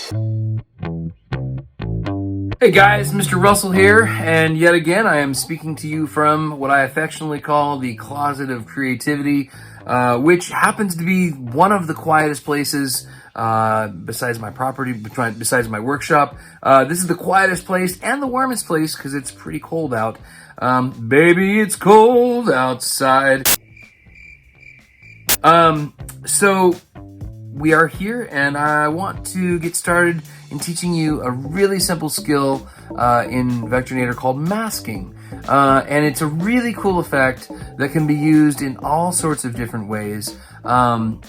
Hey guys, Mr. Russell here, and yet again I am speaking to you from what I affectionately call the closet of creativity, which happens to be one of the quietest places besides my property, besides my workshop. This is the quietest place and the warmest place because it's pretty cold out. Baby, it's cold outside. So we are here, and I want to get started in teaching you a really simple skill in Vectornator called masking. And it's a really cool effect that can be used in all sorts of different ways. I've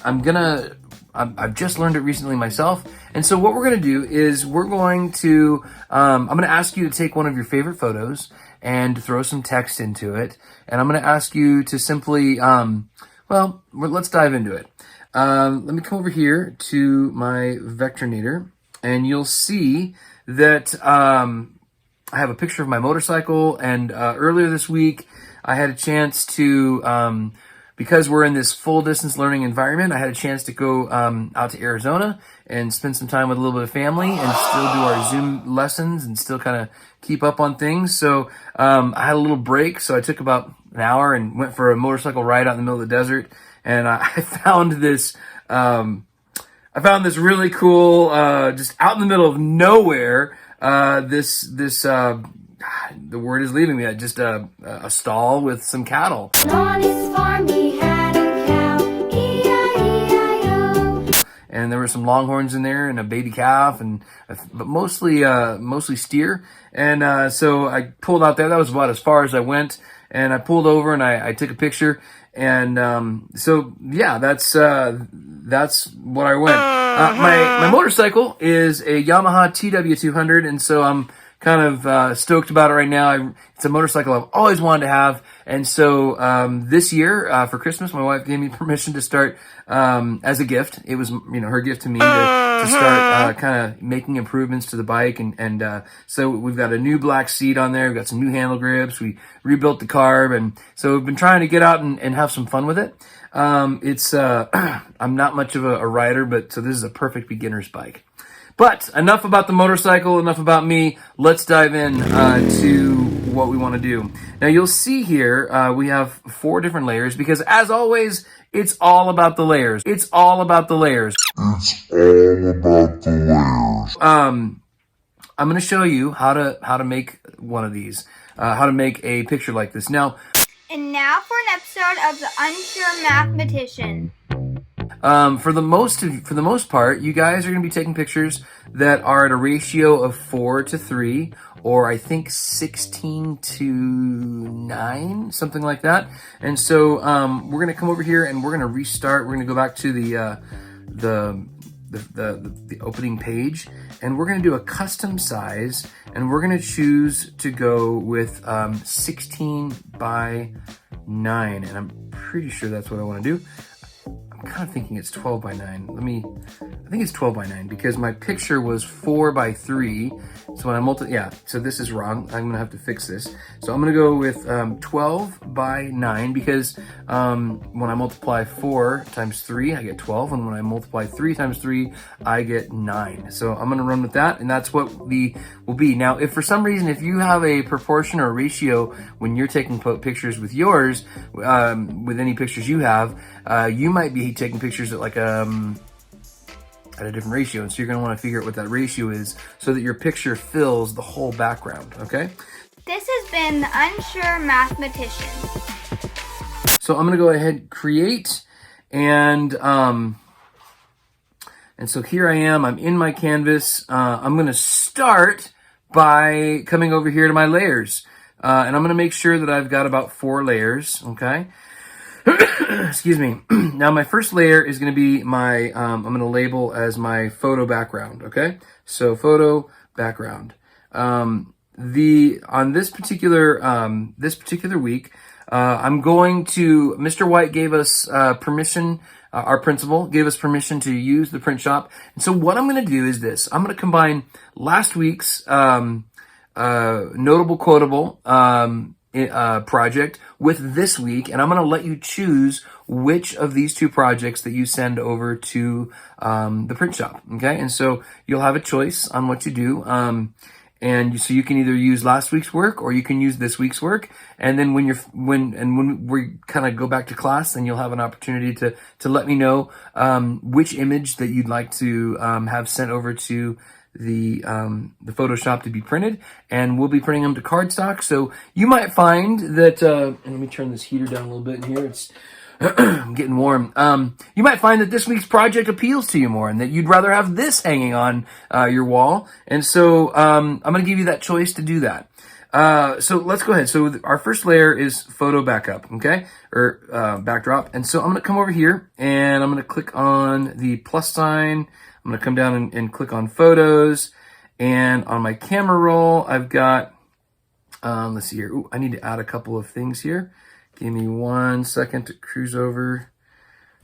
just learned it recently myself. And so what we're gonna do is I'm gonna ask you to take one of your favorite photos and throw some text into it. And I'm gonna ask you to simply, let's dive into it. Let me come over here to my Vectornator, and you'll see that I have a picture of my motorcycle. And earlier this week, I had a chance to, because we're in this full distance learning environment, I had a chance to go out to Arizona and spend some time with a little bit of family and still do our Zoom lessons and still kind of keep up on things. So I had a little break, so I took about an hour and went for a motorcycle ride out in the middle of the desert. And I found this really cool, just out in the middle of nowhere, the word is leaving me, just a stall with some cattle. On his farm he had a cow, E-I-E-I-O. And there were some longhorns in there and a baby calf, but mostly steer. And so I pulled out there. That was about as far as I went. And I pulled over and I took a picture. And that's what I went. My motorcycle is a Yamaha TW200, and so I'm kind of stoked about it right now. It's a motorcycle I've always wanted to have. And so this year, for Christmas, my wife gave me permission to start as a gift. It was, her gift to me to start kind of making improvements to the bike. And so we've got a new black seat on there. We've got some new handle grips. We rebuilt the carb. And so we've been trying to get out and have some fun with it. I'm not much of a rider, but so this is a perfect beginner's bike. But enough about the motorcycle, enough about me. Let's dive in to what we want to do. Now you'll see here we have 4 different layers because, as always, it's all about the layers. It's all about the layers. It's all about the layers. I'm going to show you how to make one of these, how to make a picture like this. Now, And now for an episode of The Unsure Mathematician. For the most part, you guys are going to be taking pictures that are at a ratio of 4:3, or I think 16:9, something like that. And so we're going to come over here and we're going to restart. We're going to go back to the opening page, and we're going to do a custom size, and we're going to choose to go with 16 by 9, and I'm pretty sure that's what I want to do. I'm kind of thinking it's 12 by 9. I think it's 12 by 9 because my picture was 4 by 3. So when I so this is wrong. I'm gonna have to fix this. So I'm gonna go with 12 by 9 because when I multiply 4 times 3, I get 12. And when I multiply 3 times 3, I get 9. So I'm gonna run with that, and that's what the will be. Now, if for some reason, if you have a proportion or ratio when you're taking pictures with yours, with any pictures you have, you might be taking pictures at like at a different ratio, and so you're going to want to figure out what that ratio is so that your picture fills the whole background. Okay, This has been The Unsure Mathematician. so I'm going to go ahead, create, and so here I am. I'm in my canvas. I'm going to start by coming over here to my layers, and I'm going to make sure that I've got about 4 layers. Okay. Excuse me. Now my first layer is going to be my, I'm going to label as my photo background. Okay. So photo background. On this particular week, I'm going to, Mr. White gave us, permission, our principal gave us permission to use the print shop. And so what I'm going to do is this. I'm going to combine last week's, notable quotable, project with this week, and I'm going to let you choose which of these two projects that you send over to the print shop. Okay, and so you'll have a choice on what you do. So you can either use last week's work or you can use this week's work. And then when we kind of go back to class, then you'll have an opportunity to let me know which image that you'd like to have sent over to the Photoshop to be printed, and we'll be printing them to cardstock. So you might find that, and let me turn this heater down a little bit in here. It's getting warm. You might find that this week's project appeals to you more and that you'd rather have this hanging on your wall. And so I'm going to give you that choice to do that. So let's go ahead. So our first layer is photo backup, okay? Or backdrop. And so I'm going to come over here and I'm going to click on the plus sign. I'm going to come down and click on photos. And on my camera roll, I've got, let's see here. Ooh, I need to add a couple of things here. Give me 1 second to cruise over.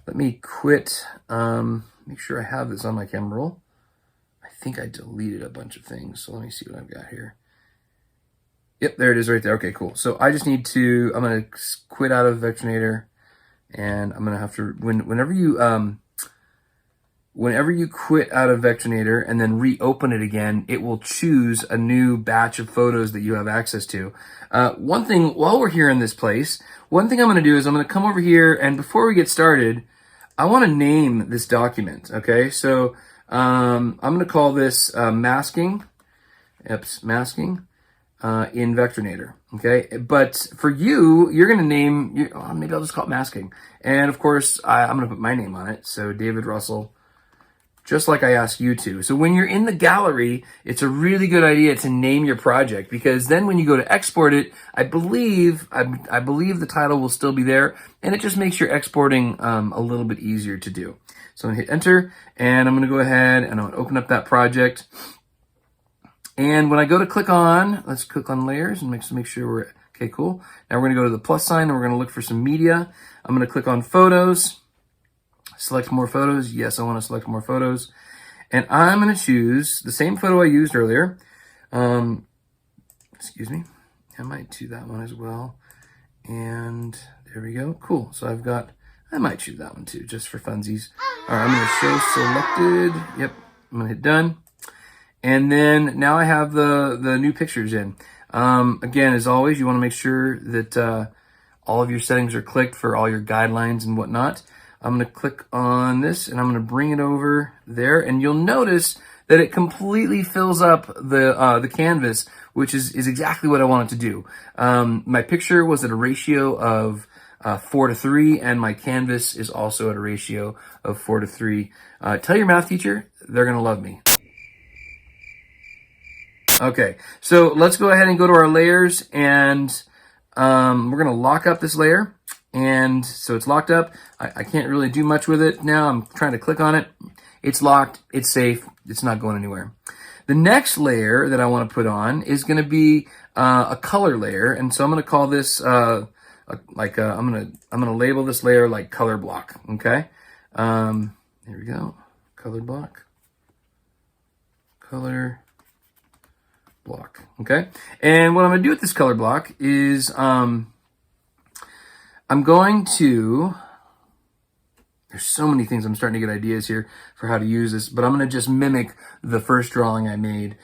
Let me quit. Make sure I have this on my camera roll. I think I deleted a bunch of things. So let me see what I've got here. Yep, there it is right there. Okay, cool. So I just need to, I'm going to quit out of Vectornator. And I'm going to have to, whenever you quit out of Vectornator and then reopen it again, it will choose a new batch of photos that you have access to. One thing, while we're here in this place, one thing I'm going to do is I'm going to come over here, and before we get started, I want to name this document, okay? So I'm going to call this masking in Vectornator, okay? But for you, you're going to name, maybe I'll just call it masking. And of course, I'm going to put my name on it, so David Russell, just like I asked you to. So when you're in the gallery, it's a really good idea to name your project, because then when you go to export it, I believe the title will still be there, and it just makes your exporting a little bit easier to do. So I'm gonna hit enter, and I'm gonna go ahead and I'm gonna open up that project. And when I go to click on, let's click on layers and make sure we're, okay, cool. Now we're gonna go to the plus sign and we're gonna look for some media. I'm gonna click on photos. Select more photos. Yes, I want to select more photos. And I'm going to choose the same photo I used earlier. Excuse me. I might do that one as well. And there we go. Cool. So I might choose that one too, just for funsies. All right, I'm going to show selected. Yep. I'm going to hit done. And then now I have the new pictures in. Again, as always, you want to make sure that all of your settings are clicked for all your guidelines and whatnot. I'm going to click on this and I'm going to bring it over there, and you'll notice that it completely fills up the canvas, which is exactly what I wanted to do. My picture was at a ratio of 4:3, and my canvas is also at a ratio of 4:3. Tell your math teacher, they're going to love me. Okay, so let's go ahead and go to our layers, and we're going to lock up this layer. And so it's locked up. I can't really do much with it now. I'm trying to click on it. It's locked. It's safe. It's not going anywhere. The next layer that I want to put on is going to be a color layer. And so I'm going to call this I'm going to label this layer like color block. Okay. Here we go. Color block. Color block. Okay. And what I'm going to do with this color block is I'm going to, there's so many things, I'm starting to get ideas here for how to use this, but I'm going to just mimic the first drawing I made.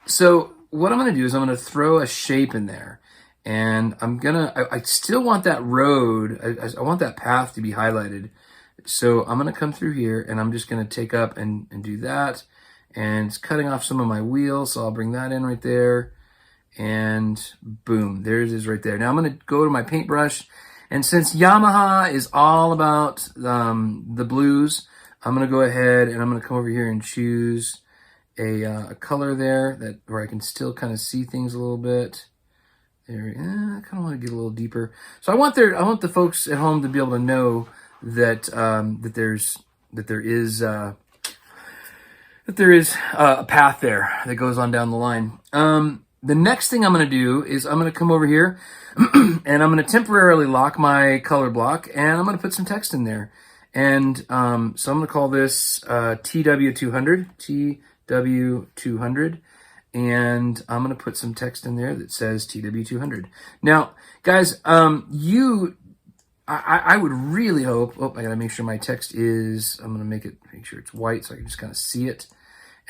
So what I'm going to do is I'm going to throw a shape in there, and I still want that road, I want that path to be highlighted. So I'm going to come through here and I'm just going to take up and do that. And it's cutting off some of my wheels, so I'll bring that in right there. And boom, there it is right there. Now I'm going to go to my paintbrush, and since Yamaha is all about the blues, I'm going to go ahead and I'm going to come over here and choose a color there where I can still kind of see things a little bit. There, I kind of want to get a little deeper. So I want the folks at home to be able to know that there is a path there that goes on down the line. The next thing I'm going to do is I'm going to come over here and I'm going to temporarily lock my color block, and I'm going to put some text in there. And so I'm going to call this TW200, TW200. and I'm going to put some text in there that says TW200. Now, guys, I would really hope, I got to make sure my text is, I'm going to make sure it's white so I can just kind of see it.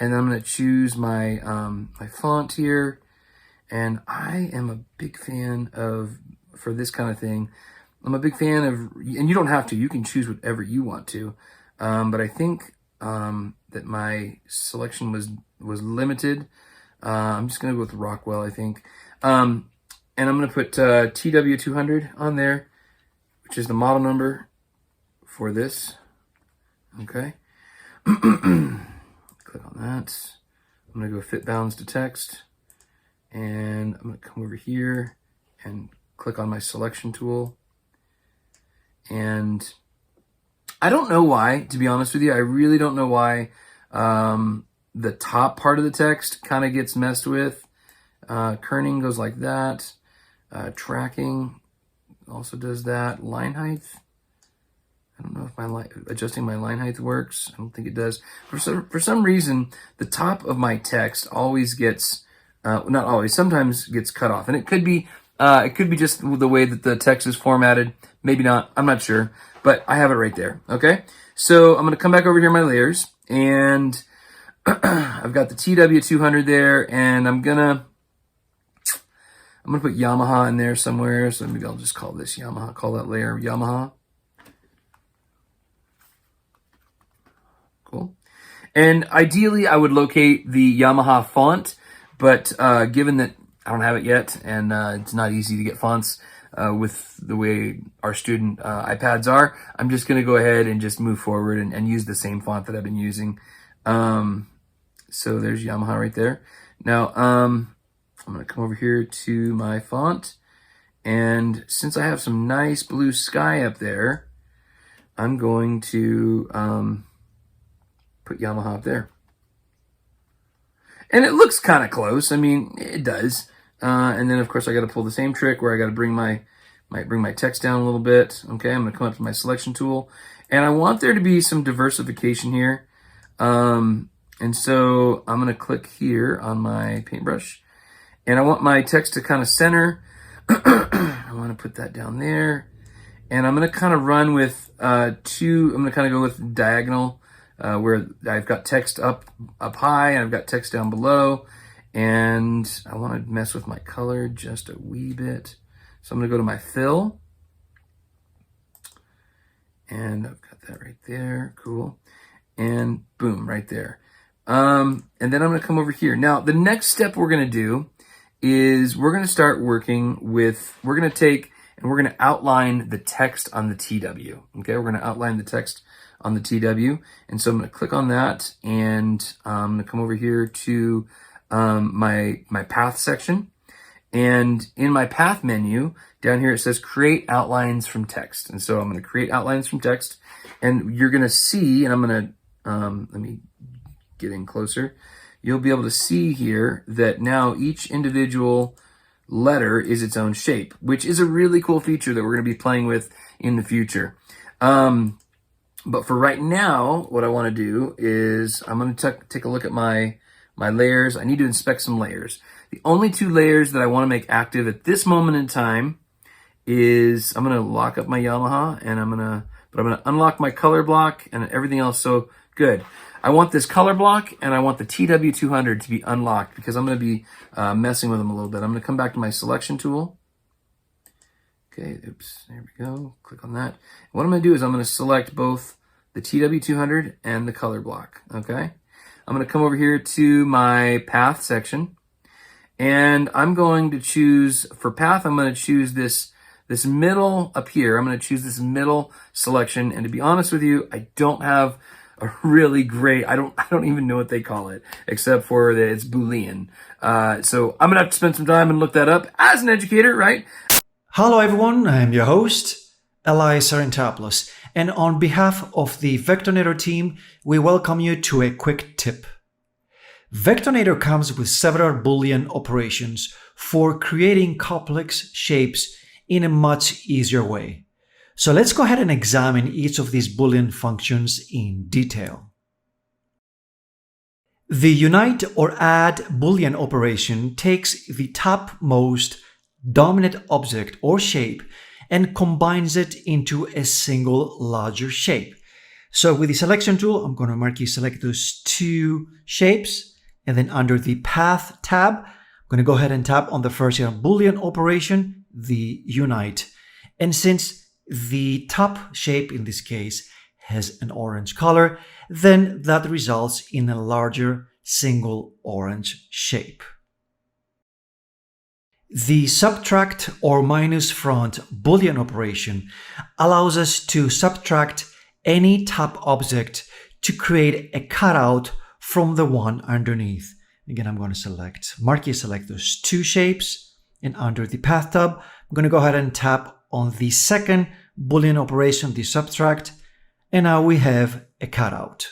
And then I'm going to choose my, my font here. And I am a big fan of, for this kind of thing, I'm a big fan of, and you don't have to, you can choose whatever you want to. But I think that my selection was limited. I'm just going to go with Rockwell, I think. And I'm going to put TW200 on there, which is the model number for this. Okay. Click on that. I'm going to go fit bounds to text. And I'm going to come over here and click on my selection tool. And I don't know why, to be honest with you. I really don't know why the top part of the text kind of gets messed with. Kerning goes like that. Tracking also does that. Line height. I don't know if adjusting my line height works. I don't think it does. For some reason, the top of my text always gets, not always, sometimes gets cut off. And it could be just the way that the text is formatted. Maybe not. I'm not sure. But I have it right there. Okay. So I'm going to come back over here in my layers. And I've got the TW200 there. And I'm going to put Yamaha in there somewhere. So maybe I'll just call this Yamaha. Call that layer Yamaha. Cool. And ideally, I would locate the Yamaha font. But given that I don't have it yet, and it's not easy to get fonts with the way our student iPads are, I'm just going to go ahead and just move forward and use the same font that I've been using. So there's Yamaha right there. Now, I'm going to come over here to my font. And since I have some nice blue sky up there, I'm going to put Yamaha up there. And it looks kind of close. I mean, it does. And then, of course, I got to pull the same trick where I got to bring my text down a little bit. Okay, I'm going to come up to my selection tool. And I want there to be some diversification here. And so I'm going to click here on my paintbrush. And I want my text to kind of center. I want to put that down there. And I'm going to kind of run with I'm going to kind of go with diagonal. Where I've got text up high and I've got text down below. And I want to mess with my color just a wee bit. So I'm going to go to my fill. And I've got that right there. Cool. And boom, right there. And then I'm going to come over here. Now, the next step we're going to do is we're going to start working with, we're going to take and we're going to outline the text on the TW. Okay, we're going to outline the text on the TW. And so I'm going to click on that, and I'm going to come over here to my path section. And in my path menu, down here it says create outlines from text. And so I'm going to create outlines from text. And you're going to see, and I'm going to, let me get in closer. You'll be able to see here that now each individual letter is its own shape, which is a really cool feature that we're going to be playing with in the future. But for right now, what I want to do is I'm going to take a look at my layers. I need to inspect some layers. The only two layers that I want to make active at this moment in time is I'm going to lock up my Yamaha, and I'm going to unlock my color block and everything else. So good. I want this color block, and I want the TW200 to be unlocked because I'm going to be messing with them a little bit. I'm going to come back to my selection tool. Okay, oops, there we go. Click on that. What I'm going to do is I'm going to select both the TW200 and the color block, okay? I'm going to come over here to my path section, and I'm going to choose, for path, I'm going to choose this middle up here. I'm going to choose this middle selection, and to be honest with you, I don't have a really great, I don't even know what they call it, except for that it's Boolean. So I'm going to have to spend some time and look that up as an educator, right? Hello everyone, I'm your host, Eli Sarantopoulos, and on behalf of the Vectornator team, we welcome you to a quick tip. Vectornator comes with several Boolean operations for creating complex shapes in a much easier way. So let's go ahead and examine each of these Boolean functions in detail. The unite or add Boolean operation takes the topmost dominant object or shape and combines it into a single larger shape. So with the selection tool, I'm going to marquee select those two shapes, and then under the Path tab, I'm going to go ahead and tap on the first Boolean operation, the unite. And since the top shape in this case has an orange color, then that results in a larger single orange shape. The subtract or minus front Boolean operation allows us to subtract any top object to create a cutout from the one underneath. Again, I'm going to marquee select those two shapes, and under the Path tab, I'm going to go ahead and tap on the second Boolean operation, the subtract, and now we have a cutout.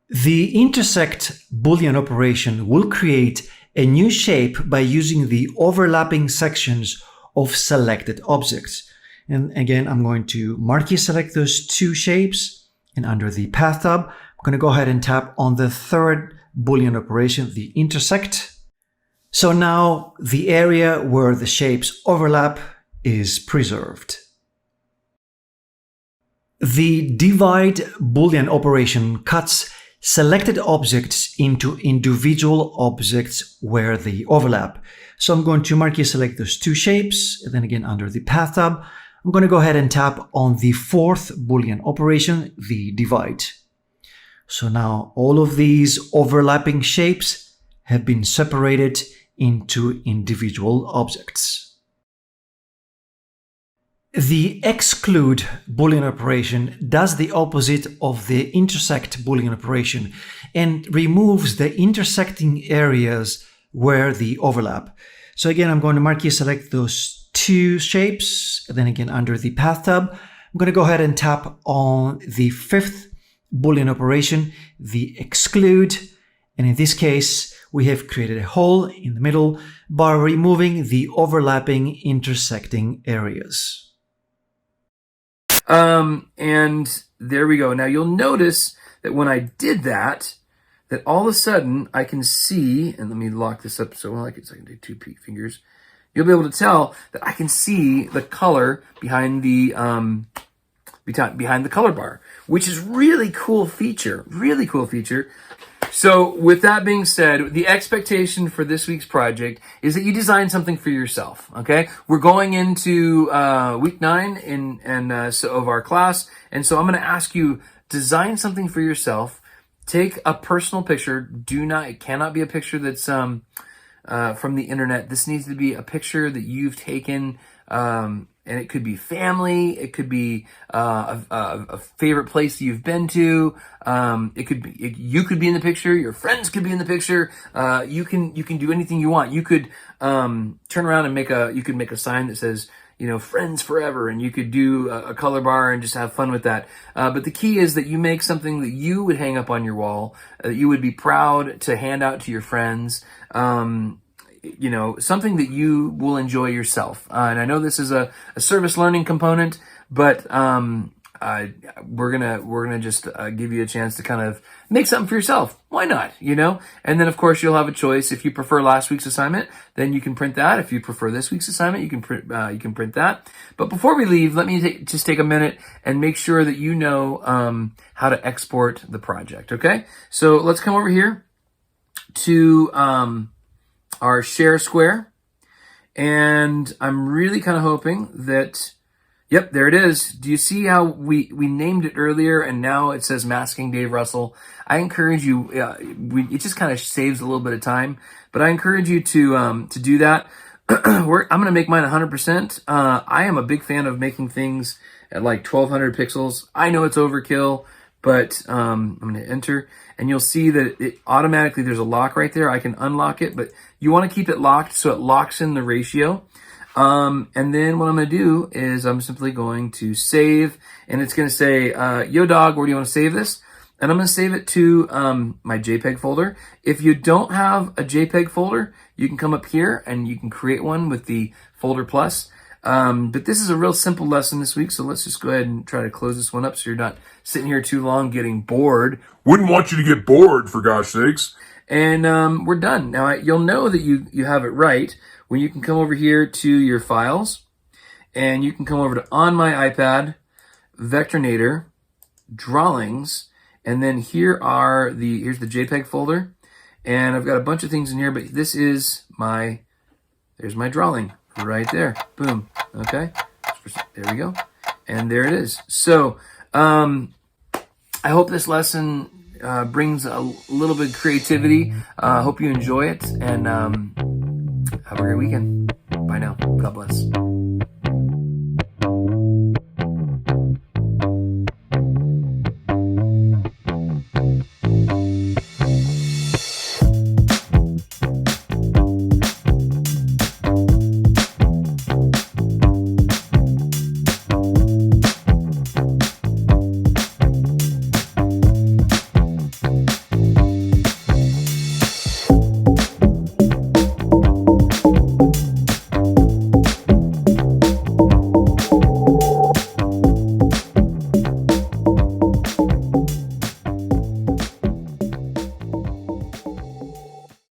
The intersect Boolean operation will create a new shape by using the overlapping sections of selected objects. And again, I'm going to marquee select those two shapes, and under the Path tab, I'm going to go ahead and tap on the third Boolean operation, the intersect. So now the area where the shapes overlap is preserved. The divide Boolean operation cuts selected objects into individual objects where they overlap. So I'm going to marquee select those two shapes, and then again under the Path tab, I'm going to go ahead and tap on the fourth Boolean operation, the divide. So now all of these overlapping shapes have been separated into individual objects. The exclude Boolean operation does the opposite of the intersect Boolean operation and removes the intersecting areas where they overlap. So again, I'm going to marquee select those two shapes, and then again under the Path tab, I'm going to go ahead and tap on the fifth Boolean operation, the exclude, and in this case, we have created a hole in the middle by removing the overlapping intersecting areas. And there we go. Now you'll notice that when I did that, that all of a sudden I can see, and let me lock this up so I can do two fingers. You'll be able to tell that I can see the color behind the behind the color bar, which is really cool feature. So with that being said, the expectation for this week's project is that you design something for yourself. Okay, we're going into week 9 of our class, and so I'm going to ask you design something for yourself. Take a personal picture. It cannot be a picture that's from the internet. This needs to be a picture that you've taken. And it could be family. It could be a favorite place you've been to. You could be in the picture. Your friends could be in the picture. You can do anything you want. You could turn around and make a sign that says, friends forever, and you could do a color bar and just have fun with that. But the key is that you make something that you would hang up on your wall, that you would be proud to hand out to your friends. Something that you will enjoy yourself. And I know this is a service learning component, but we're gonna just give you a chance to kind of make something for yourself. Why not? And then of course you'll have a choice. If you prefer last week's assignment, then you can print that. If you prefer this week's assignment, you can print that. But before we leave, let me just take a minute and make sure that you know how to export the project. Okay, so let's come over here to our share square, and I'm really kind of hoping that, yep, there it is. Do you see how we named it earlier and now it says Masking Dave Russell? I encourage you, it just kind of saves a little bit of time, but I encourage you to do that. I'm going to make mine 100%. I am a big fan of making things at like 1200 pixels. I know it's overkill, but I'm going to enter, and you'll see that it automatically, there's a lock right there. I can unlock it, but you want to keep it locked so it locks in the ratio. And then what I'm going to do is I'm simply going to save, and it's going to say, yo dog, where do you want to save this? And I'm going to save it to my JPEG folder. If you don't have a JPEG folder, you can come up here and you can create one with the folder plus. But this is a real simple lesson this week, so let's just go ahead and try to close this one up so you're not sitting here too long getting bored. Wouldn't want you to get bored, for gosh sakes. And we're done. Now, you'll know that you have it right when you can come over here to your files, and you can come over to On My iPad, Vectornator, Drawings, and then here's the JPEG folder, and I've got a bunch of things in here, but this is there's my drawing right there. Boom. Okay. There we go. And there it is. So, I hope this lesson brings a little bit of creativity. I hope you enjoy it, and have a great weekend. Bye now. God bless.